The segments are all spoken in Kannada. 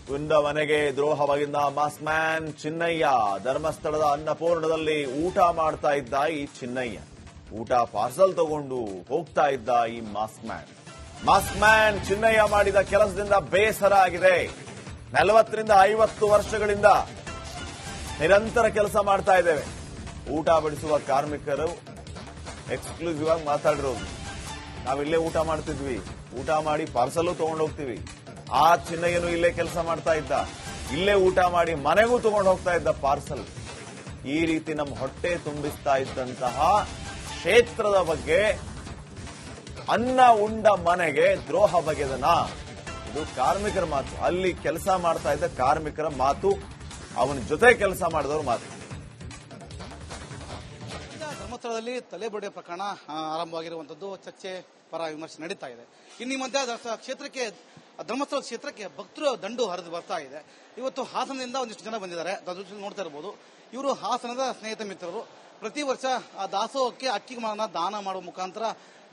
ಗುಂಡ ಮನೆಗೆ ದ್ರೋಹವಾಗಿದ್ದ ಮಾಸ್ ಮ್ಯಾನ್ ಚಿನ್ನಯ್ಯ. ಧರ್ಮಸ್ಥಳದ ಅನ್ನಪೂರ್ಣದಲ್ಲಿ ಊಟ ಮಾಡ್ತಾ ಇದ್ದ ಈ ಚಿನ್ನಯ್ಯ ಊಟ ಪಾರ್ಸಲ್ ತಗೊಂಡು ಹೋಗ್ತಾ ಇದ್ದ ಈ ಮಾಸ್ ಮ್ಯಾನ್ ಚಿನ್ನಯ್ಯ ಮಾಡಿದ ಕೆಲಸದಿಂದ ಬೇಸರ ಆಗಿದೆ. 40ರಿಂದ 50 ವರ್ಷಗಳಿಂದ ನಿರಂತರ ಕೆಲಸ ಮಾಡ್ತಾ ಇದ್ದೇವೆ. ಊಟ ಬಡಿಸುವ ಕಾರ್ಮಿಕರು ಎಕ್ಸ್ಕ್ಲೂಸಿವ್ ಆಗಿ ಮಾತಾಡಿರೋದು. ನಾವಿಲ್ಲೇ ಊಟ ಮಾಡ್ತಿದ್ವಿ, ಊಟ ಮಾಡಿ ಪಾರ್ಸಲ್ ತಗೊಂಡು ಹೋಗ್ತೀವಿ. ಆ ಚಿನ್ನಯ್ಯನು ಇಲ್ಲೇ ಕೆಲಸ ಮಾಡ್ತಾ ಇದ್ದ, ಇಲ್ಲೇ ಊಟ ಮಾಡಿ ಮನೆಗೂ ತಗೊಂಡು ಹೋಗ್ತಾ ಇದ್ದ ಪಾರ್ಸಲ್. ಈ ರೀತಿ ನಮ್ಮ ಹೊಟ್ಟೆ ತುಂಬಿಸ್ತಾ ಇದ್ದಂತಹ ಕ್ಷೇತ್ರದ ಬಗ್ಗೆ, ಅನ್ನ ಉಂಡ ಮನೆಗೆ ದ್ರೋಹ ಬಗೆದನ. ಇದು ಕಾರ್ಮಿಕರ ಮಾತು, ಅಲ್ಲಿ ಕೆಲಸ ಮಾಡ್ತಾ ಇದ್ದ ಕಾರ್ಮಿಕರ ಮಾತು, ಅವನ ಜೊತೆ ಕೆಲಸ ಮಾಡಿದವ್ರ ಮಾತು. ಧರ್ಮಸ್ಥಳದಲ್ಲಿ ತಲೆಬೊಡೆ ಪ್ರಕರಣ ಆರಂಭವಾಗಿರುವಂತದ್ದು ಚರ್ಚೆ ಪರ ವಿಮರ್ಶೆ ನಡೀತಾ ಇದೆ. ಇನ್ನು ಈ ಮಧ್ಯೆ ಧರ್ಮಸ್ಥಳ ಕ್ಷೇತ್ರಕ್ಕೆ ಭಕ್ತರು ದಂಡು ಹರಿದು ಬರ್ತಾ ಇದೆ. ಇವತ್ತು ಹಾಸನದಿಂದ ಒಂದಿಷ್ಟು ಜನ ಬಂದಿದ್ದಾರೆ, ನೋಡ್ತಾ ಇರಬಹುದು. ಇವರು ಹಾಸನದ ಸ್ನೇಹಿತ ಮಿತ್ರರು. ಪ್ರತಿ ವರ್ಷ ಆ ದಾಸೋಹಕ್ಕೆ ಅಕ್ಕಿ ಮಾನ ದಾನ ಮಾಡುವ ಮುಖಾಂತರ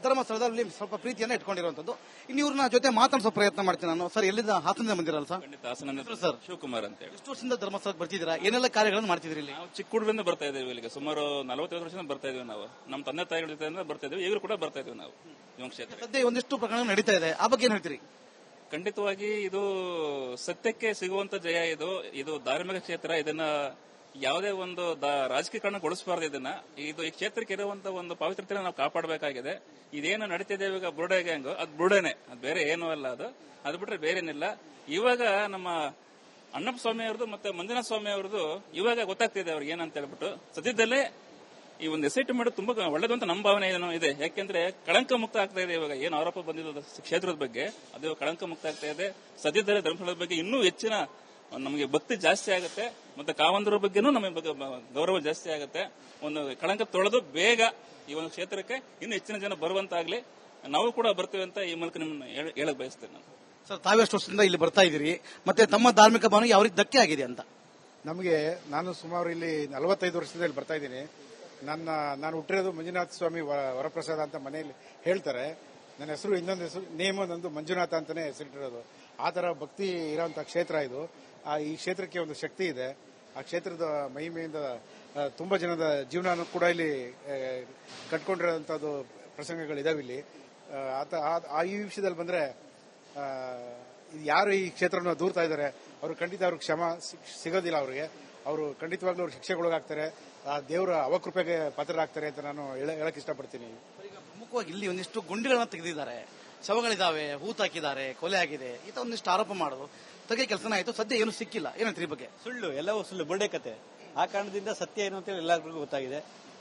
ಧರ್ಮಸ್ಥಳದಲ್ಲಿ ಸ್ವಲ್ಪ ಪ್ರೀತಿಯನ್ನು ಇಟ್ಕೊಂಡಿರುವಂತದ್ದು. ಇನ್ನು ಇವ್ರನ್ನ ಜೊತೆ ಮಾತಾಡಿಸೋ ಪ್ರಯತ್ನ ಮಾಡ್ತೀನಿ ನಾನು. ಸರ್, ಎಲ್ಲಿಂದ? ಹಾಸನದಿಂದ ಬಂದಿರಲ್ಲ ಸರ್? ಹಾಸನದಿಂದ ಸರ್. ಶಿವಕುಮಾರ್ ಅಂತ ಹೇಳಿ. ಎಷ್ಟು ವರ್ಷದಿಂದ ಧರ್ಮಸ್ಥಳಕ್ಕೆ ಬರ್ತಿದ್ದೀರಾ? ಏನೆಲ್ಲ ಕಾರ್ಯಗಳನ್ನು ಮಾಡ್ತಿದ್ರಿ ಇಲ್ಲಿ? ನಾವು ಚಿಕ್ಕ ಹುಡುಗರಿಂದ ಬರ್ತಾ ಇದ್ದೇವೆ ಇಲ್ಲಿಗೆ. ಸುಮಾರು 45 ವರ್ಷದಿಂದ ಬರ್ತಾ ಇದ್ದೇವೆ ನಾವು. ನಮ್ಮ ತಂದೆ ತಾಯಿಗಳ ಜೊತೆ ಬರ್ತಾ ಇದ್ದೇವೆ. ಈಗಲೂ ಕೂಡ ಬರ್ತಾ ಇದ್ದೇವೆ ನಾವು ಈ ಕ್ಷೇತ್ರ. ಸದ್ಯ ಒಂದಿಷ್ಟು ಪ್ರಕರಣ ನಡೀತಾ ಇದೆ, ಆ ಬಗ್ಗೆ ಏನ್ ಹೇಳ್ತೀರಿ? ಖಂಡಿತವಾಗಿ ಇದು ಸತ್ಯಕ್ಕೆ ಸಿಗುವಂತ ಜಯ. ಇದು ಧಾರ್ಮಿಕ ಕ್ಷೇತ್ರ. ಇದನ್ನ ಯಾವುದೇ ಒಂದು ರಾಜಕೀಕರಣಗೊಳಿಸಬಾರ್ದು. ಇದು ಈ ಕ್ಷೇತ್ರಕ್ಕೆ ಇರುವಂತ ಒಂದು ಪವಿತ್ರತೆ ನಾವು ಕಾಪಾಡಬೇಕಾಗಿದೆ. ಇದೇನು ನಡೀತಿದೆ ಇವಾಗ ಬುರುಡೆ ಗ್ಯಾಂಗ್, ಅದು ಬುರುಡೆನೆ, ಅದು ಬೇರೆ ಏನೂ ಅಲ್ಲ. ಅದು ಬಿಟ್ರೆ ಬೇರೇನಿಲ್ಲ. ಇವಾಗ ನಮ್ಮ ಅಣ್ಣಪ್ಪ ಸ್ವಾಮಿ ಅವ್ರದ್ದು ಮತ್ತೆ ಮಂಜುನಾಥ ಸ್ವಾಮಿ ಅವ್ರದ್ದು ಇವಾಗ ಗೊತ್ತಾಗ್ತಿದೆ ಅವ್ರಿಗೆ ಏನಂತ ಹೇಳ್ಬಿಟ್ಟು. ಸದ್ಯದಲ್ಲೇ ಈ ಒಂದು ಎಸ್ಐಟಿ ಮಾಡೋದು ತುಂಬಾ ಒಳ್ಳೇದು ಅಂತ ನಮ್ಮ ಭಾವನೆ ಇದೆ. ಯಾಕೆಂದ್ರೆ ಕಳಂಕ ಮುಕ್ತ ಆಗ್ತಾ ಇದೆ. ಇವಾಗ ಏನು ಆರೋಪ ಬಂದಿದ್ದು ಕ್ಷೇತ್ರದ ಬಗ್ಗೆ, ಅದು ಕಳಂಕ ಮುಕ್ತ ಆಗ್ತಾ ಇದೆ. ಸದ್ಯದಲ್ಲೇ ಧರ್ಮಸ್ಥಳದ ಬಗ್ಗೆ ಇನ್ನೂ ಹೆಚ್ಚಿನ ನಮಗೆ ಭಕ್ತಿ ಜಾಸ್ತಿ ಆಗುತ್ತೆ. ಮತ್ತೆ ಕಾವಂದರ ಬಗ್ಗೆನೂ ನಮಗೆ ಗೌರವ ಜಾಸ್ತಿ ಆಗುತ್ತೆ. ಒಂದು ಕಳಂಕ ತೊಳೆದು ಬೇಗ ಈ ಒಂದು ಕ್ಷೇತ್ರಕ್ಕೆ ಇನ್ನೂ ಹೆಚ್ಚಿನ ಜನ ಬರುವಂತಾಗ್ಲಿ. ನಾವು ಕೂಡ ಬರ್ತೀವಿ ಅಂತ ಈ ಮೂಲಕ ನಿಮ್ಮನ್ನು ಹೇಳಕ್ ಬಯಸ್ತೇನೆ ನಾನು. ಸರ್, ತಾವೆಷ್ಟು ವರ್ಷದಿಂದ ಇಲ್ಲಿ ಬರ್ತಾ ಇದ್ದೀರಿ? ಮತ್ತೆ ತಮ್ಮ ಧಾರ್ಮಿಕ ಭಾವನೆ ಯಾವ ರೀತಿ ಧಕ್ಕೆ ಆಗಿದೆ ಅಂತ? ನಾನು ಸುಮಾರು ಇಲ್ಲಿ 45 ವರ್ಷದಿಂದ ಇಲ್ಲಿ ಬರ್ತಾ ಇದ್ದೀನಿ. ನಾನು ಹುಟ್ಟಿರೋದು ಮಂಜುನಾಥ ಸ್ವಾಮಿ ವರಪ್ರಸಾದ ಅಂತ ಮನೆಯಲ್ಲಿ ಹೇಳ್ತಾರೆ. ನನ್ನ ಹೆಸರು, ಇನ್ನೊಂದು ಹೆಸರು, ನೇಮ್ ನಂದು ಮಂಜುನಾಥ ಅಂತಾನೆ ಹೆಸರಿಟ್ಟಿರೋದು. ಆ ತರ ಭಕ್ತಿ ಇರೋಂಥ ಕ್ಷೇತ್ರ ಇದು. ಈ ಕ್ಷೇತ್ರಕ್ಕೆ ಒಂದು ಶಕ್ತಿ ಇದೆ. ಆ ಕ್ಷೇತ್ರದ ಮಹಿಮೆಯಿಂದ ತುಂಬಾ ಜನದ ಜೀವನ ಕೂಡ ಇಲ್ಲಿ ಕಟ್ಕೊಂಡಿರೋಂಥದ್ದು ಪ್ರಸಂಗಗಳಿದಾವೆ ಇಲ್ಲಿ. ಈ ವಿಷಯದಲ್ಲಿ ಬಂದ್ರೆ ಯಾರು ಈ ಕ್ಷೇತ್ರವನ್ನು ದೂರ್ತಾ ಇದ್ದಾರೆ ಅವರು ಖಂಡಿತ ಅವ್ರಿಗೆ ಕ್ಷಮ ಸಿಗೋದಿಲ್ಲ. ಅವರು ಖಂಡಿತವಾಗ್ಲೂ ಅವ್ರು ಶಿಕ್ಷೆಗೊಳಗಾಗ್ತಾರೆ, ದೇವರ ಅವಕೃಪೆಗೆ ಪಾತ್ರರಾಗ್ತಾರೆ ಅಂತ ನಾನು ಹೇಳಕ್ ಇಷ್ಟಪಡ್ತೀನಿ. ಈಗ ಪ್ರಮುಖವಾಗಿ ಇಲ್ಲಿ ಒಂದಿಷ್ಟು ಗುಂಡಿಗಳನ್ನ ತೆಗೆದಿದ್ದಾರೆ, ಶವಗಳಿದಾವೆ, ಹೂತಾಕಿದ್ದಾರೆ, ಕೊಲೆ ಆಗಿದೆ, ಈತ ಒಂದಿಷ್ಟು ಆರೋಪ ಮಾಡೋದು ತೆಗೆ ಕೆಲಸನ ಆಯ್ತು. ಸದ್ಯ ಏನು ಸಿಕ್ಕಿಲ್ಲ. ಏನಂತ ಈ ಬಗ್ಗೆ? ಸುಳ್ಳು, ಎಲ್ಲವೂ ಸುಳ್ಳು, ಬುರುಡೆ ಕತೆ. ಆ ಕಾರಣದಿಂದ ಸತ್ಯ ಏನು ಅಂತ ಎಲ್ಲರಿಗೂ ಗೊತ್ತಾಗಿದೆ.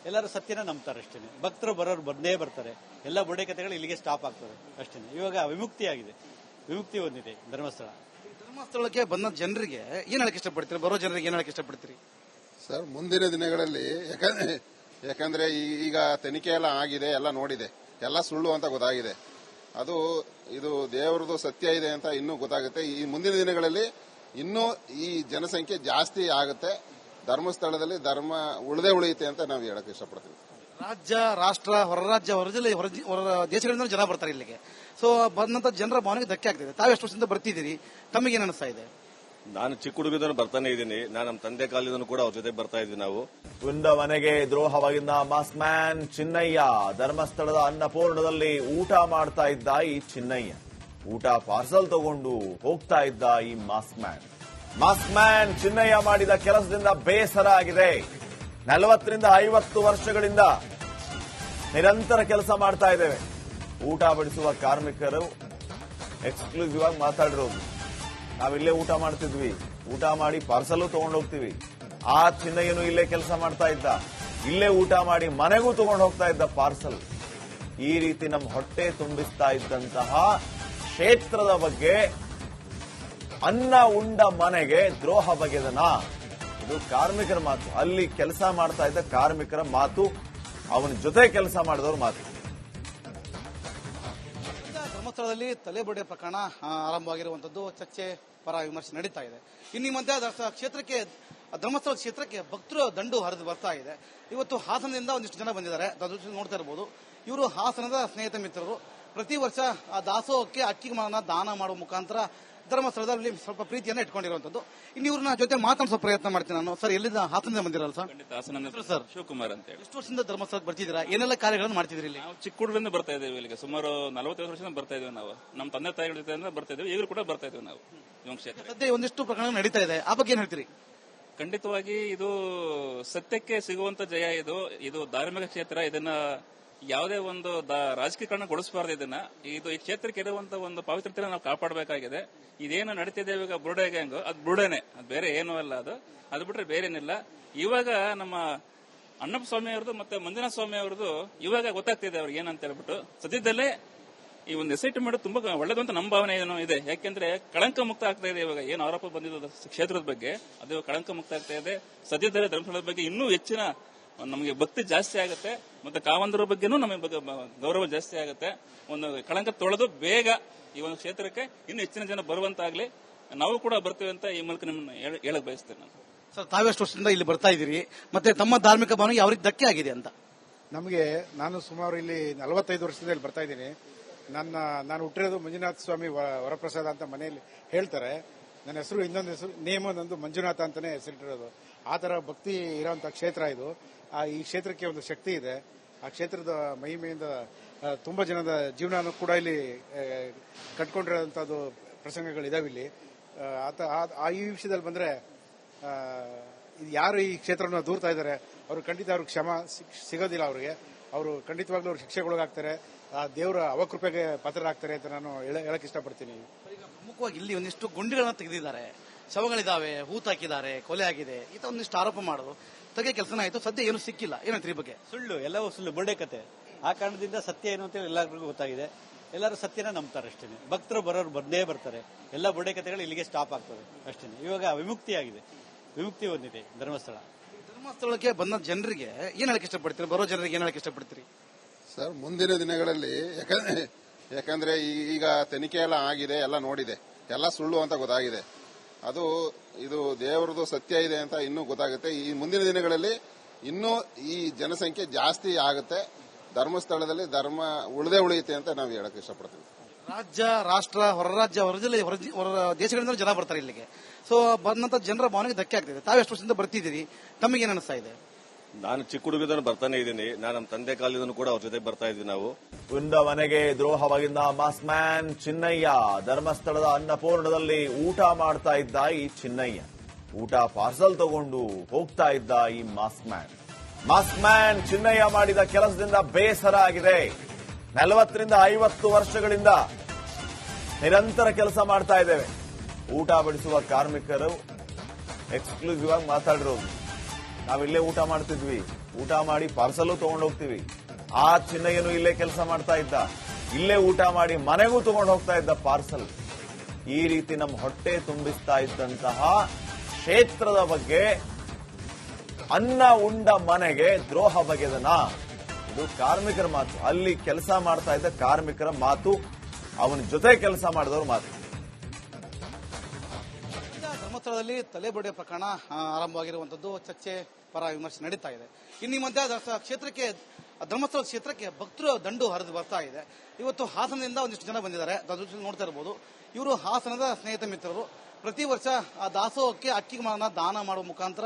ಎಲ್ಲರೂ ಸತ್ಯನ ನಂಬ್ತಾರೆ ಅಷ್ಟೇ. ಭಕ್ತರು ಬರೋರು ಬಂದೇ ಬರ್ತಾರೆ. ಎಲ್ಲ ಬುರುಡೆ ಕತೆಗಳು ಇಲ್ಲಿಗೆ ಸ್ಟಾಪ್ ಆಗ್ತದೆ ಅಷ್ಟೇ. ಇವಾಗ ವಿಮುಕ್ತಿ ಹೊಂದಿದೆ ಧರ್ಮಸ್ಥಳ. ಧರ್ಮಸ್ಥಳಕ್ಕೆ ಬಂದ ಜನರಿಗೆ ಏನ್ ಹೇಳಕ್ ಇಷ್ಟಪಡ್ತೀರಿ? ಬರೋ ಜನರಿಗೆ ಏನ್ ಹೇಳಕ್ ಇಷ್ಟಪಡ್ತೀರಿ? ಸರ್, ಮುಂದಿನ ದಿನಗಳಲ್ಲಿ ಯಾಕಂದ್ರೆ ಈಗ ತನಿಖೆ ಎಲ್ಲ ಆಗಿದೆ, ಎಲ್ಲ ನೋಡಿದೆ, ಎಲ್ಲ ಸುಳ್ಳು ಅಂತ ಗೊತ್ತಾಗಿದೆ. ಇದು ದೇವರದು ಸತ್ಯ ಇದೆ ಅಂತ ಇನ್ನೂ ಗೊತ್ತಾಗುತ್ತೆ. ಈ ಮುಂದಿನ ದಿನಗಳಲ್ಲಿ ಇನ್ನೂ ಈ ಜನಸಂಖ್ಯೆ ಜಾಸ್ತಿ ಆಗುತ್ತೆ. ಧರ್ಮಸ್ಥಳದಲ್ಲಿ ಧರ್ಮ ಉಳಿದೇ ಉಳಿಯುತ್ತೆ ಅಂತ ನಾವು ಹೇಳಕ್ ಇಷ್ಟಪಡ್ತೀವಿ. ರಾಜ್ಯ, ರಾಷ್ಟ್ರ, ಹೊರ ರಾಜ್ಯ, ಹೊರ ದೇಶಗಳಿಂದ ಜನ ಬರ್ತಾರೆ ಇಲ್ಲಿಗೆ. ಸೊ ಬಂದಂತ ಜನರ ಭಾವನೆಗೆ ಧಕ್ಕೆ ಆಗ್ತಿದೆ. ತಾವೆಷ್ಟು ವರ್ಷದಿಂದ ಬರ್ತಿದ್ದೀರಿ? ತಮಗೇನು ಅನಿಸ್ತಾ ಇದೆ? ನಾನು ಚಿಕ್ಕ ಹುಡುಗದಿಂದ ಬರ್ತಾನೆ ಇದ್ದೀನಿ. ನಾನು ನಮ್ಮ ತಂದೆ ಕಾಲದಿಂದ ಕೂಡ ಅವ್ರ ಜೊತೆ ಬರ್ತಾ ಇದ್ದೀನಿ. ನಾವು ಗುಂಡ ಮನೆಗೆ ದ್ರೋಹವಾಗಿದ್ದ ಮಾಸ್ ಮ್ಯಾನ್ ಚಿನ್ನಯ್ಯ. ಧರ್ಮಸ್ಥಳದ ಅನ್ನಪೂರ್ಣದಲ್ಲಿ ಊಟ ಮಾಡ್ತಾ ಇದ್ದ ಈ ಚಿನ್ನಯ್ಯ ಊಟ ಪಾರ್ಸಲ್ ತಗೊಂಡು ಹೋಗ್ತಾ ಇದ್ದ ಈ ಮಾಸ್ ಮ್ಯಾನ್ ಚಿನ್ನಯ್ಯ ಮಾಡಿದ ಕೆಲಸದಿಂದ ಬೇಸರ ಆಗಿದೆ. 40ರಿಂದ 50 ವರ್ಷಗಳಿಂದ ನಿರಂತರ ಕೆಲಸ ಮಾಡ್ತಾ ಇದ್ದೇವೆ. ಊಟ ಬಡಿಸುವ ಕಾರ್ಮಿಕರು ಎಕ್ಸ್ಕ್ಲೂಸಿವ್ ಆಗಿ ಮಾತಾಡಿರೋದು. ನಾವಿಲ್ಲೇ ಊಟ ಮಾಡ್ತಿದ್ವಿ, ಊಟ ಮಾಡಿ ಪಾರ್ಸಲ್ ತಗೊಂಡು ಹೋಗ್ತೀವಿ. ಆ ಚಿನ್ನಯ್ಯನು ಇಲ್ಲೇ ಕೆಲಸ ಮಾಡ್ತಾ ಇದ್ದ, ಇಲ್ಲೇ ಊಟ ಮಾಡಿ ಮನೆಗೂ ತಗೊಂಡು ಹೋಗ್ತಾ ಇದ್ದ ಪಾರ್ಸಲ್. ಈ ರೀತಿ ನಮ್ಮ ಹೊಟ್ಟೆ ತುಂಬಿಸ್ತಾ ಇದ್ದಂತಹ ಕ್ಷೇತ್ರದ ಬಗ್ಗೆ, ಅನ್ನ ಉಂಡ ಮನೆಗೆ ದ್ರೋಹ ಬಗೆದನ. ಇದು ಕಾರ್ಮಿಕರ ಮಾತು, ಅಲ್ಲಿ ಕೆಲಸ ಮಾಡ್ತಾ ಇದ್ದ ಕಾರ್ಮಿಕರ ಮಾತು, ಅವನ ಜೊತೆ ಕೆಲಸ ಮಾಡಿದವ್ರ ಮಾತು. ಧರ್ಮಸ್ಥಳದಲ್ಲಿ ತಲೆಬೊಡೆ ಪ್ರಕರಣ ಆರಂಭವಾಗಿರುವಂತದ್ದು ಚರ್ಚೆ ಪರ ವಿಮರ್ಶೆ ನಡೀತಾ ಇದೆ. ಇನ್ನು ಈ ಮಧ್ಯೆ ಧರ್ಮಸ್ಥಳ ಕ್ಷೇತ್ರಕ್ಕೆ ಭಕ್ತರು ದಂಡು ಹರಿದು ಬರ್ತಾ ಇದೆ. ಇವತ್ತು ಹಾಸನದಿಂದ ಒಂದಿಷ್ಟು ಜನ ಬಂದಿದ್ದಾರೆ, ನೋಡ್ತಾ ಇರಬಹುದು. ಇವರು ಹಾಸನದ ಸ್ನೇಹಿತ ಮಿತ್ರರು. ಪ್ರತಿ ವರ್ಷ ಆ ದಾಸೋಹಕ್ಕೆ ಅಕ್ಕಿ ಮಾನ ದಾನ ಮಾಡುವ ಮುಖಾಂತರ ಧರ್ಮಸ್ಥಳದಲ್ಲಿ ಸ್ವಲ್ಪ ಪ್ರೀತಿಯನ್ನ ಇಟ್ಕೊಂಡಿರುವಂತದ್ದು. ಇನ್ನು ಇವ್ರನ್ನ ಜೊತೆ ಮಾತಾಡಿಸೋ ಪ್ರಯತ್ನ ಮಾಡ್ತೀನಿ ನಾನು. ಸರ್, ಎಲ್ಲಿಂದ? ಹಾಸನದಿಂದ ಬಂದಿರಲ್ಲ ಸರ್? ಖಂಡಿತ ಹಾಸನ ಸರ್, ಶಿವಕುಮಾರ್ ಅಂತ ಹೇಳಿ. ಎಷ್ಟು ವರ್ಷದಿಂದ ಧರ್ಮಸ್ಥಳಕ್ಕೆ ಬರ್ತಿದ್ದೀರಾ? ಏನೆಲ್ಲ ಕಾರ್ಯಗಳನ್ನು ಮಾಡ್ತಿದ್ದೀರಿ ಇಲ್ಲಿ? ನಾವು ಚಿಕ್ಕ ಹುಡುಗರಿಂದ ಬರ್ತಾ ಇದ್ದೇವೆ ಇಲ್ಲಿಗೆ. ಸುಮಾರು 45 ವರ್ಷದಿಂದ ಬರ್ತಾ ಇದ್ದೇವೆ ನಾವು. ನಮ್ಮ ತಂದೆ ತಾಯಿಗಳ ಜೊತೆ ಬರ್ತಾ ಇದ್ದೇವೆ. ಈಗಲೂ ಕೂಡ ಬರ್ತಾ ಇದ್ದೇವೆ ನಾವು ಈ ಕ್ಷೇತ್ರ. ಸದ್ಯ ಒಂದಿಷ್ಟು ಪ್ರಕರಣ ನಡೀತಾ ಇದೆ, ಆ ಬಗ್ಗೆ ಏನ್ ಹೇಳ್ತೀರಿ? ಖಂಡಿತವಾಗಿ ಇದು ಸತ್ಯಕ್ಕೆ ಸಿಗುವಂತ ಜಯ. ಇದು ಧಾರ್ಮಿಕ ಕ್ಷೇತ್ರ. ಇದನ್ನ ಯಾವುದೇ ಒಂದು ರಾಜಕೀಕರಣ ಗೊಳಿಸಬಾರ್ದು. ಇದು ಈ ಕ್ಷೇತ್ರಕ್ಕೆ ಇರುವಂತ ಒಂದು ಪವಿತ್ರತೆಯನ್ನು ನಾವು ಕಾಪಾಡಬೇಕಾಗಿದೆ. ಇದೇನು ನಡೀತಿದೆ ಇವಾಗ ಬುರುಡೆ ಗ್ಯಾಂಗ್, ಅದು ಬುರುಡೆನೆ, ಅದು ಬೇರೆ ಏನೂ ಅಲ್ಲ. ಅದು ಬಿಟ್ರೆ ಬೇರೇನಿಲ್ಲ. ಇವಾಗ ನಮ್ಮ ಅಣ್ಣಪ್ಪ ಸ್ವಾಮಿ ಅವ್ರದ್ದು ಮತ್ತೆ ಮಂಜುನಾಥ ಸ್ವಾಮಿ ಅವ್ರದ್ದು ಇವಾಗ ಗೊತ್ತಾಗ್ತಿದೆ ಅವ್ರಿಗೆ ಏನಂತ ಹೇಳ್ಬಿಟ್ಟು. ಸದ್ಯದಲ್ಲೇ ಈ ಒಂದು ಎಸ್ಐಟಿ ಮಾಡೋದು ತುಂಬಾ ಒಳ್ಳೇದು ಅಂತ ನಮ್ಮ ಭಾವನೆ ಏನೋ ಇದೆ. ಯಾಕೆಂದ್ರೆ ಕಳಂಕ ಮುಕ್ತ ಆಗ್ತಾ ಇದೆ. ಇವಾಗ ಏನು ಆರೋಪ ಬಂದಿದ್ದು ಕ್ಷೇತ್ರದ ಬಗ್ಗೆ, ಅದು ಕಳಂಕ ಮುಕ್ತ ಆಗ್ತಾ ಇದೆ. ಸದ್ಯದಲ್ಲೇ ಧರ್ಮಸ್ಥಳದ ಬಗ್ಗೆ ಇನ್ನೂ ಹೆಚ್ಚಿನ ನಮಗೆ ಭಕ್ತಿ ಜಾಸ್ತಿ ಆಗುತ್ತೆ. ಮತ್ತೆ ಕಾವಂದರ ಬಗ್ಗೆನೂ ನಮಗೆ ಗೌರವ ಜಾಸ್ತಿ ಆಗುತ್ತೆ. ಒಂದು ಕಳಂಕ ತೊಳೆದು ಬೇಗ ಈ ಒಂದು ಕ್ಷೇತ್ರಕ್ಕೆ ಇನ್ನೂ ಹೆಚ್ಚಿನ ಜನ ಬರುವಂತಾಗ್ಲಿ. ನಾವು ಕೂಡ ಬರ್ತೀವಿ ಅಂತ ಈ ಮೂಲಕ ನಿಮ್ಮನ್ನು ಹೇಳಕ್ ಬಯಸ್ತೇನೆ ನಾನು. ಸರ್, ತಾವೆಷ್ಟು ವರ್ಷದಿಂದ ಇಲ್ಲಿ ಬರ್ತಾ ಇದ್ದೀರಿ? ಮತ್ತೆ ತಮ್ಮ ಧಾರ್ಮಿಕ ಭಾವನೆ ಯಾವ ರೀತಿ ಧಕ್ಕೆ ಆಗಿದೆ ಅಂತ? ನಮಗೆ ನಾನು ಸುಮಾರು ಇಲ್ಲಿ 45 ವರ್ಷದಿಂದ ಇಲ್ಲಿ ಬರ್ತಾ ಇದ್ದೀನಿ. ನಾನು ಹುಟ್ಟಿರೋದು ಮಂಜುನಾಥ ಸ್ವಾಮಿ ವರಪ್ರಸಾದ ಅಂತ ಮನೆಯಲ್ಲಿ ಹೇಳ್ತಾರೆ. ನನ್ನ ಹೆಸರು ಇನ್ನೊಂದು ಹೆಸರು ನೇಮ ನಂದು ಮಂಜುನಾಥ ಅಂತಾನೆ ಹೆಸರಿಟ್ಟಿರೋದು. ಆ ತರ ಭಕ್ತಿ ಇರೋಂಥ ಕ್ಷೇತ್ರ ಇದು. ಈ ಕ್ಷೇತ್ರಕ್ಕೆ ಒಂದು ಶಕ್ತಿ ಇದೆ. ಆ ಕ್ಷೇತ್ರದ ಮಹಿಮೆಯಿಂದ ತುಂಬಾ ಜನದ ಜೀವನ ಕೂಡ ಇಲ್ಲಿ ಕಟ್ಕೊಂಡಿರೋಂಥದ್ದು ಪ್ರಸಂಗಗಳಿದಾವೆ ಇಲ್ಲಿ. ಈ ವಿಷಯದಲ್ಲಿ ಬಂದ್ರೆ ಯಾರು ಈ ಕ್ಷೇತ್ರವನ್ನು ದೂರ್ತಾ ಇದ್ದಾರೆ ಅವರು ಖಂಡಿತ ಅವ್ರಿಗೆ ಕ್ಷಮ ಸಿಗೋದಿಲ್ಲ. ಅವರು ಖಂಡಿತವಾಗ್ಲೂ ಅವ್ರು ಶಿಕ್ಷೆಗೊಳಗಾಗ್ತಾರೆ. ದೇವರ ಅವಕೃಪೆಗೆ ಪಾತ್ರರಾಗ್ತಾರೆ ಅಂತ ನಾನು ಹೇಳಕ್ ಇಷ್ಟಪಡ್ತೀನಿ. ಈಗ ಪ್ರಮುಖವಾಗಿ ಇಲ್ಲಿ ಒಂದಿಷ್ಟು ಗುಂಡಿಗಳನ್ನ ತೆಗೆದಿದ್ದಾರೆ, ಶವಗಳಿದಾವೆ, ಹೂತಾಕಿದ್ದಾರೆ, ಕೊಲೆ ಆಗಿದೆ, ಈ ತರ ಒಂದಿಷ್ಟು ಆರೋಪ ಮಾಡೋದು ತೆಗೆ ಕೆಲಸನ ಆಯ್ತು. ಸದ್ಯ ಏನು ಸಿಕ್ಕಿಲ್ಲ. ಏನಂತ ಈ ಬಗ್ಗೆ? ಸುಳ್ಳು, ಎಲ್ಲವೂ ಸುಳ್ಳು, ಬುರುಡೆ ಕತೆ. ಆ ಕಾರಣದಿಂದ ಸತ್ಯ ಏನು ಅಂತ ಎಲ್ಲರಿಗೂ ಗೊತ್ತಾಗಿದೆ. ಎಲ್ಲರೂ ಸತ್ಯನ ನಂಬ್ತಾರೆ ಅಷ್ಟೇ. ಭಕ್ತರು ಬರೋರು ಬಂದೇ ಬರ್ತಾರೆ. ಎಲ್ಲ ಬುರುಡೆ ಕತೆಗಳು ಇಲ್ಲಿಗೆ ಸ್ಟಾಪ್ ಆಗ್ತದೆ ಅಷ್ಟೇ. ಇವಾಗ ವಿಮುಕ್ತಿ ಹೊಂದಿದೆ ಧರ್ಮಸ್ಥಳ. ಧರ್ಮಸ್ಥಳಕ್ಕೆ ಬಂದ ಜನರಿಗೆ ಏನ್ ಹೇಳಕ್ ಇಷ್ಟಪಡ್ತೀರಿ? ಬರೋ ಜನರಿಗೆ ಏನ್ ಹೇಳಕ್ ಇಷ್ಟಪಡ್ತೀರಿ? ಸರ್, ಮುಂದಿನ ದಿನಗಳಲ್ಲಿ ಯಾಕಂದ್ರೆ ಈಗ ತನಿಖೆ ಎಲ್ಲ ಆಗಿದೆ, ಎಲ್ಲ ನೋಡಿದೆ, ಎಲ್ಲ ಸುಳ್ಳು ಅಂತ ಗೊತ್ತಾಗಿದೆ. ಇದು ದೇವರದು ಸತ್ಯ ಇದೆ ಅಂತ ಇನ್ನೂ ಗೊತ್ತಾಗುತ್ತೆ. ಈ ಮುಂದಿನ ದಿನಗಳಲ್ಲಿ ಇನ್ನೂ ಈ ಜನಸಂಖ್ಯೆ ಜಾಸ್ತಿ ಆಗುತ್ತೆ. ಧರ್ಮಸ್ಥಳದಲ್ಲಿ ಧರ್ಮ ಉಳಿದೇ ಉಳಿಯುತ್ತೆ ಅಂತ ನಾವು ಹೇಳಕ್ ಇಷ್ಟಪಡ್ತೀವಿ. ರಾಜ್ಯ, ರಾಷ್ಟ್ರ, ಹೊರ ರಾಜ್ಯ, ಹೊರ ದೇಶಗಳಿಂದ ಜನ ಬರ್ತಾರೆ ಇಲ್ಲಿಗೆ. ಸೊ ಬಂದಂತ ಜನರ ಭಾವನೆಗೆ ಧಕ್ಕೆ ಆಗ್ತಿದೆ. ತಾವೆಷ್ಟು ವರ್ಷದಿಂದ ಬರ್ತಿದ್ದೀರಿ? ತಮಗೇನು ಅನಿಸ್ತಾ ಇದೆ? ನಾನು ಚಿಕ್ಕ ಹುಡುಗದಿಂದ ಬರ್ತಾನೆ ಇದ್ದೀನಿ. ನಾನು ನಮ್ಮ ತಂದೆ ಕಾಲದಿಂದ ಕೂಡ ಅವ್ರ ಜೊತೆ ಬರ್ತಾ ಇದ್ವಿ ನಾವು. ಗುಂಡ ಮನೆಗೆ ದ್ರೋಹವಾಗಿದ್ದ ಮಾಸ್ಕ್ ಮ್ಯಾನ್ ಚಿನ್ನಯ್ಯ. ಧರ್ಮಸ್ಥಳದ ಅನ್ನಪೂರ್ಣದಲ್ಲಿ ಊಟ ಮಾಡ್ತಾ ಇದ್ದ ಈ ಚಿನ್ನಯ್ಯ ಊಟ ಪಾರ್ಸಲ್ ತಗೊಂಡು ಹೋಗ್ತಾ ಇದ್ದ ಈ ಮಾಸ್ಕ್ ಮ್ಯಾನ್ ಚಿನ್ನಯ್ಯ ಮಾಡಿದ ಕೆಲಸದಿಂದ ಬೇಸರ ಆಗಿದೆ. 40ರಿಂದ 50 ವರ್ಷಗಳಿಂದ ನಿರಂತರ ಕೆಲಸ ಮಾಡ್ತಾ ಇದ್ದೇವೆ. ಊಟ ಬಡಿಸುವ ಕಾರ್ಮಿಕರು ಎಕ್ಸ್ಕ್ಲೂಸಿವ್ ಆಗಿ ಮಾತಾಡಿರೋದು. ನಾವಿಲ್ಲೇ ಊಟ ಮಾಡ್ತಿದ್ವಿ, ಊಟ ಮಾಡಿ ಪಾರ್ಸಲ್ ತಗೊಂಡು ಹೋಗ್ತೀವಿ. ಆ ಚಿನ್ನಯ್ಯನು ಇಲ್ಲೇ ಕೆಲಸ ಮಾಡ್ತಾ ಇದ್ದ, ಇಲ್ಲೇ ಊಟ ಮಾಡಿ ಮನೆಗೂ ತಗೊಂಡು ಹೋಗ್ತಾ ಇದ್ದ ಪಾರ್ಸಲ್. ಈ ರೀತಿ ನಮ್ಮ ಹೊಟ್ಟೆ ತುಂಬಿಸ್ತಾ ಇದ್ದಂತಹ ಕ್ಷೇತ್ರದ ಬಗ್ಗೆ, ಅನ್ನ ಉಂಡ ಮನೆಗೆ ದ್ರೋಹ ಬಗೆದನ. ಇದು ಕಾರ್ಮಿಕರ ಮಾತು. ಅಲ್ಲಿ ಕೆಲಸ ಮಾಡ್ತಾ ಇದ್ದ ಕಾರ್ಮಿಕರ ಮಾತು, ಅವನ ಜೊತೆ ಕೆಲಸ ಮಾಡಿದವ್ರ ಮಾತು. ಧರ್ಮಸ್ಥಳದಲ್ಲಿ ತಲೆಬೊಡೆ ಪ್ರಕರಣ ಆರಂಭವಾಗಿರುವಂತದ್ದು. ಚರ್ಚೆ, ಪರ ವಿಮರ್ಶೆ ನಡೀತಾ ಇದೆ. ಇನ್ನು ಈ ಮಧ್ಯೆ ಧರ್ಮಸ್ಥಳ ಕ್ಷೇತ್ರಕ್ಕೆ ಭಕ್ತರು ದಂಡು ಹರಿದು ಬರ್ತಾ ಇದೆ. ಇವತ್ತು ಹಾಸನದಿಂದ ಒಂದಿಷ್ಟು ಜನ ಬಂದಿದ್ದಾರೆ, ನೋಡ್ತಾ ಇರಬಹುದು. ಇವರು ಹಾಸನದ ಸ್ನೇಹಿತ ಮಿತ್ರರು. ಪ್ರತಿ ವರ್ಷ ದಾಸೋಹಕ್ಕೆ ಅಕ್ಕಿ ದಾನ ಮಾಡುವ ಮುಖಾಂತರ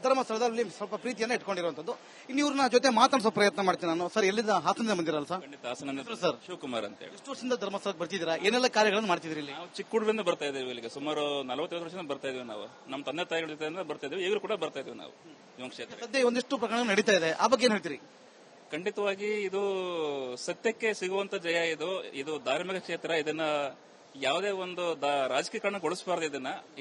ಧರ್ಮಸ್ಥಳದಲ್ಲಿ ಸ್ವಲ್ಪ ಪ್ರೀತಿಯನ್ನ ಇಟ್ಕೊಂಡಿರುವಂತದ್ದು. ಇನ್ನು ಇವ್ರನ್ನ ಜೊತೆ ಮಾತಾಡಿಸೋ ಪ್ರಯತ್ನ ಮಾಡ್ತೀನಿ ನಾನು. ಸರ್, ಎಲ್ಲಿಂದ? ಹಾಸನದಿಂದ ಬಂದಿರಲ್ಲ ಸರ್? ಖಂಡಿತ ಹಾಸನ ಸರ್, ಶಿವಕುಮಾರ್ ಅಂತ ಹೇಳಿ. ಎಷ್ಟು ವರ್ಷದಿಂದ ಧರ್ಮಸ್ಥಳಕ್ಕೆ ಬರ್ತಿದ್ದೀರಾ? ಏನೆಲ್ಲ ಕಾರ್ಯಗಳನ್ನು ಮಾಡ್ತಿದ್ರಿ ಇಲ್ಲಿ? ನಾವು ಚಿಕ್ಕ ಹುಡುಗರಿಂದ ಬರ್ತಾ ಇದ್ದೇವೆ ಇಲ್ಲಿಗೆ. ಸುಮಾರು 45 ವರ್ಷದಿಂದ ಬರ್ತಾ ಇದ್ದೇವೆ ನಾವು. ನಮ್ಮ ತಂದೆ ತಾಯಿಗಳ ಜೊತೆ ಬರ್ತಾ ಇದ್ದೇವೆ. ಈಗಲೂ ಕೂಡ ಬರ್ತಾ ಇದ್ದೇವೆ ನಾವು ಈ ಕ್ಷೇತ್ರ. ಸದ್ಯ ಒಂದಿಷ್ಟು ಪ್ರಕರಣ ನಡೀತಾ ಇದೆ, ಆ ಬಗ್ಗೆ ಏನ್ ಹೇಳ್ತೀರಿ? ಖಂಡಿತವಾಗಿ ಇದು ಸತ್ಯಕ್ಕೆ ಸಿಗುವಂತ ಜಯ. ಇದು ಧಾರ್ಮಿಕ ಕ್ಷೇತ್ರ. ಇದನ್ನ ಯಾವುದೇ ಒಂದು ರಾಜಕೀಕರಣ ಗೊಳಿಸಬಾರ್ದು.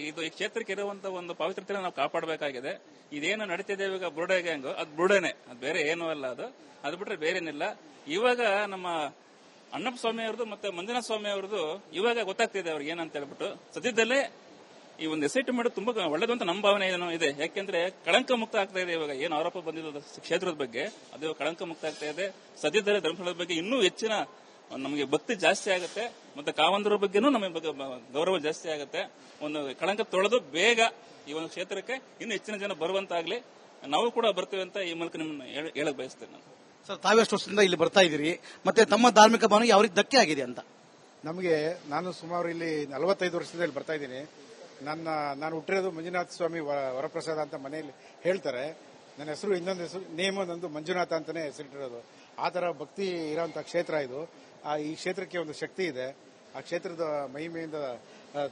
ಇದು ಈ ಕ್ಷೇತ್ರಕ್ಕೆ ಇರುವಂತ ಒಂದು ಪವಿತ್ರತೆಯನ್ನು ನಾವು ಕಾಪಾಡಬೇಕಾಗಿದೆ. ಇದೇನು ನಡೀತಿದೆ ಇವಾಗ ಬುರುಡೆ ಗ್ಯಾಂಗ್, ಅದು ಬುರುಡೆನೆ, ಅದು ಬೇರೆ ಏನೂ ಅಲ್ಲ. ಅದು ಬಿಟ್ರೆ ಬೇರೇನಿಲ್ಲ. ಇವಾಗ ನಮ್ಮ ಅಣ್ಣಪ್ಪ ಸ್ವಾಮಿ ಅವ್ರದ್ದು ಮತ್ತೆ ಮಂಜುನಾಥ ಸ್ವಾಮಿ ಅವ್ರದ್ದು ಇವಾಗ ಗೊತ್ತಾಗ್ತಿದೆ ಅವ್ರಿಗೆ ಏನಂತ ಹೇಳ್ಬಿಟ್ಟು. ಸದ್ಯದಲ್ಲೇ ಈ ಒಂದು ಎಸ್ಐಟಿ ಮಾಡೋದು ತುಂಬಾ ಒಳ್ಳೇದು ಅಂತ ನಮ್ಮ ಭಾವನೆ ಏನೋ ಇದೆ. ಯಾಕೆಂದ್ರೆ ಕಳಂಕ ಮುಕ್ತ ಆಗ್ತಾ ಇದೆ. ಇವಾಗ ಏನು ಆರೋಪ ಬಂದಿದ್ದು ಕ್ಷೇತ್ರದ ಬಗ್ಗೆ, ಅದು ಕಳಂಕ ಮುಕ್ತ ಆಗ್ತಾ ಇದೆ. ಸದ್ಯದಲ್ಲೇ ಧರ್ಮಸ್ಥಳದ ಬಗ್ಗೆ ಇನ್ನೂ ಹೆಚ್ಚಿನ ನಮಗೆ ಭಕ್ತಿ ಜಾಸ್ತಿ ಆಗುತ್ತೆ. ಮತ್ತೆ ಕಾವಂದರ ಬಗ್ಗೆನೂ ನಮಗೆ ಗೌರವ ಜಾಸ್ತಿ ಆಗುತ್ತೆ. ಒಂದು ಕಳಂಕ ತೊಳೆದು ಬೇಗ ಈ ಒಂದು ಕ್ಷೇತ್ರಕ್ಕೆ ಇನ್ನೂ ಹೆಚ್ಚಿನ ಜನ ಬರುವಂತಾಗ್ಲಿ. ನಾವು ಕೂಡ ಬರ್ತೀವಿ ಅಂತ ಈ ಮೂಲಕ ನಿಮ್ಮನ್ನು ಹೇಳಕ್ ಬಯಸ್ತೇನೆ ನಾನು. ಸರ್, ತಾವೆಷ್ಟು ವರ್ಷದಿಂದ ಇಲ್ಲಿ ಬರ್ತಾ ಇದ್ದೀರಿ? ಮತ್ತೆ ತಮ್ಮ ಧಾರ್ಮಿಕ ಭಾವನೆ ಯಾವ ರೀತಿ ಧಕ್ಕೆ ಆಗಿದೆ ಅಂತ? ನಮಗೆ ನಾನು ಸುಮಾರು ಇಲ್ಲಿ 45 ವರ್ಷದಿಂದ ಇಲ್ಲಿ ಬರ್ತಾ ಇದ್ದೀನಿ. ನಾನು ಹುಟ್ಟಿರೋದು ಮಂಜುನಾಥ ಸ್ವಾಮಿ ವರಪ್ರಸಾದ ಅಂತ ಮನೆಯಲ್ಲಿ ಹೇಳ್ತಾರೆ. ನನ್ನ ಹೆಸರು ಇನ್ನೊಂದು ಹೆಸರು ನೇಮ್ ನಂದು ಮಂಜುನಾಥ ಅಂತಾನೆ ಹೆಸರಿಟ್ಟಿರೋದು. ಆ ತರ ಭಕ್ತಿ ಇರೋಂಥ ಕ್ಷೇತ್ರ ಇದು. ಈ ಕ್ಷೇತ್ರಕ್ಕೆ ಒಂದು ಶಕ್ತಿ ಇದೆ. ಆ ಕ್ಷೇತ್ರದ ಮಹಿಮೆಯಿಂದ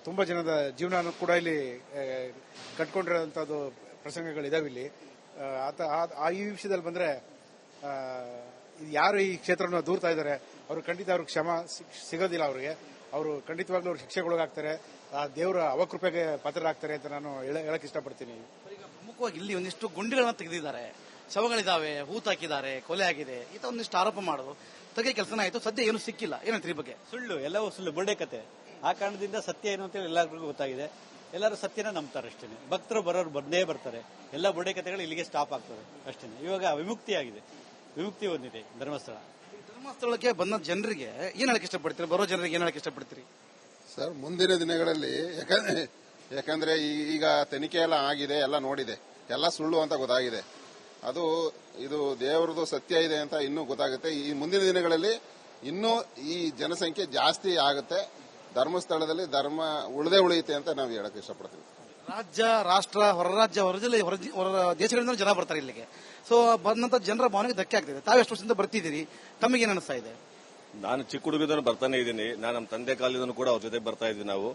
ತುಂಬಾ ಜನದ ಜೀವನ ಕೂಡ ಇಲ್ಲಿ ಕಟ್ಕೊಂಡಿರೋಂಥದ್ದು ಪ್ರಸಂಗಗಳಿದಾವೆ ಇಲ್ಲಿ. ಈ ವಿಷಯದಲ್ಲಿ ಬಂದ್ರೆ ಯಾರು ಈ ಕ್ಷೇತ್ರವನ್ನು ದೂರ್ತಾ ಇದ್ದಾರೆ ಅವರು ಖಂಡಿತ ಅವ್ರಿಗೆ ಕ್ಷಮ ಸಿಗೋದಿಲ್ಲ. ಅವರು ಖಂಡಿತವಾಗ್ಲೂ ಅವ್ರು ಶಿಕ್ಷೆಗೊಳಗಾಗ್ತಾರೆ. ಆ ದೇವರ ಅವಕೃಪೆಗೆ ಪಾತ್ರರಾಗ್ತಾರೆ ಅಂತ ನಾನು ಹೇಳಕ್ ಇಷ್ಟಪಡ್ತೀನಿ. ಈಗ ಪ್ರಮುಖವಾಗಿ ಇಲ್ಲಿ ಒಂದಿಷ್ಟು ಗುಂಡಿಗಳನ್ನ ತೆಗೆದಿದ್ದಾರೆ, ಶವಗಳಿದಾವೆ, ಹೂತಾಕಿದ್ದಾರೆ, ಕೊಲೆ ಆಗಿದೆ, ಈ ತರ ಒಂದಿಷ್ಟು ಆರೋಪ ಮಾಡೋದು ತೆಗೆ ಕೆಲಸನ ಆಯ್ತು. ಸದ್ಯ ಏನು ಸಿಕ್ಕಿಲ್ಲ. ಏನಂತ ಈ ಬಗ್ಗೆ? ಸುಳ್ಳು, ಎಲ್ಲವೂ ಸುಳ್ಳು, ಬುರ್ಡೆ ಕತೆ. ಆ ಕಾರಣದಿಂದ ಸತ್ಯ ಏನು ಅಂತೇಳಿ ಎಲ್ಲರಿಗೂ ಗೊತ್ತಾಗಿದೆ. ಎಲ್ಲರೂ ಸತ್ಯನ ನಂಬ್ತಾರೆ ಅಷ್ಟೇ. ಭಕ್ತರು ಬರೋರು ಬಂದೇ ಬರ್ತಾರೆ. ಎಲ್ಲ ಬುರ್ಡೆ ಕತೆಗಳು ಇಲ್ಲಿಗೆ ಸ್ಟಾಪ್ ಆಗ್ತವೆ ಅಷ್ಟೇ. ಇವಾಗ ವಿಮುಕ್ತಿಯಾಗಿದೆ, ವಿಮುಕ್ತಿ ಹೊಂದಿದೆ ಧರ್ಮಸ್ಥಳ. ಧರ್ಮಸ್ಥಳಕ್ಕೆ ಬಂದ ಜನರಿಗೆ ಏನ್ ಹೇಳಕ್ ಇಷ್ಟಪಡ್ತೀರಿ? ಬರೋ ಜನರಿಗೆ ಏನ್ ಹೇಳಕ್ ಇಷ್ಟಪಡ್ತೀರಿ? ಸರ್, ಮುಂದಿನ ದಿನಗಳಲ್ಲಿ ಯಾಕಂದ್ರೆ ಈಗ ತನಿಖೆ ಎಲ್ಲ ಆಗಿದೆ, ಎಲ್ಲ ನೋಡಿದೆ, ಎಲ್ಲ ಸುಳ್ಳು ಅಂತ ಗೊತ್ತಾಗಿದೆ. ಇದು ದೇವರದು ಸತ್ಯ ಇದೆ ಅಂತ ಇನ್ನೂ ಗೊತ್ತಾಗುತ್ತೆ. ಈ ಮುಂದಿನ ದಿನಗಳಲ್ಲಿ ಇನ್ನೂ ಈ ಜನಸಂಖ್ಯೆ ಜಾಸ್ತಿ ಆಗುತ್ತೆ. ಧರ್ಮಸ್ಥಳದಲ್ಲಿ ಧರ್ಮ ಉಳಿದೇ ಉಳಿಯುತ್ತೆ ಅಂತ ನಾವು ಹೇಳಕ್ ಇಷ್ಟಪಡ್ತೀವಿ. ರಾಜ್ಯ, ರಾಷ್ಟ್ರ, ಹೊರ ರಾಜ್ಯ, ಹೊರ ಜಿಲ್ಲೆ, ಹೊರ ದೇಶಗಳಿಂದ ಜನ ಬರ್ತಾರೆ ಇಲ್ಲಿಗೆ. ಸೊ ಬಂದಂತ ಜನರ ಭಾವನೆಗೆ ಧಕ್ಕೆ ಆಗ್ತಿದೆ. ತಾವೆಷ್ಟು ವರ್ಷದಿಂದ ಬರ್ತಿದ್ದೀರಿ, ತಮಗೇನು ಅನಿಸ್ತಾ ಇದೆ? ನಾನು ಚಿಕ್ಕ ಹುಡುಗದನ್ನು ಬರ್ತಾನೆ ಇದ್ದೀನಿ. ನಾನು ನಮ್ಮ ತಂದೆ ಕಾಲದನ್ನು ಕೂಡ ಅವ್ರ ಜೊತೆ ಬರ್ತಾ ಇದ್ವಿ ನಾವು.